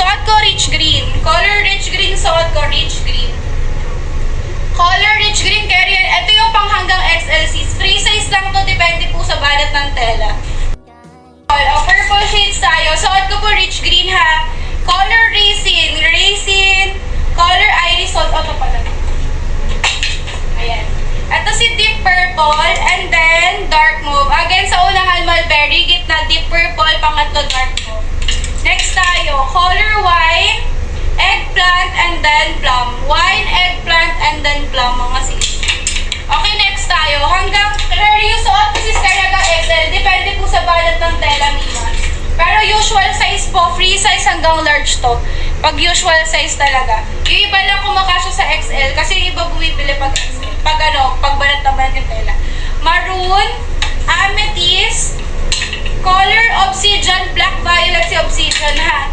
Suot ko rich green. Color rich green, suot ko rich green. Color rich green carrier. Ito yung pang hanggang XL sis. Free size lang to, depende po sa balat ng tela. Purple shades tayo. Suot ko po rich green ha. Color raisin. Color iris, suot ko pala. Ayan. Ito si deep purple and then dark mauve. Again, sa unahan mulberry, gitna deep purple, pangatlo dark mauve. Next tayo, color wine, eggplant, and then plum. Wine, eggplant, and then plum, mga sis. Okay, next tayo. Hanggang, yung suot ko sis hanggang XL. Depende po sa balat ng tela, Mima. Pero usual size po, free size hanggang large to. Pag usual size talaga. Yung iba lang kumakasya sa XL kasi yung iba bumibili pag XL. Pag balat na balat yung tela. Maroon, amethyst, color obsidian, black violet si obsidian ha.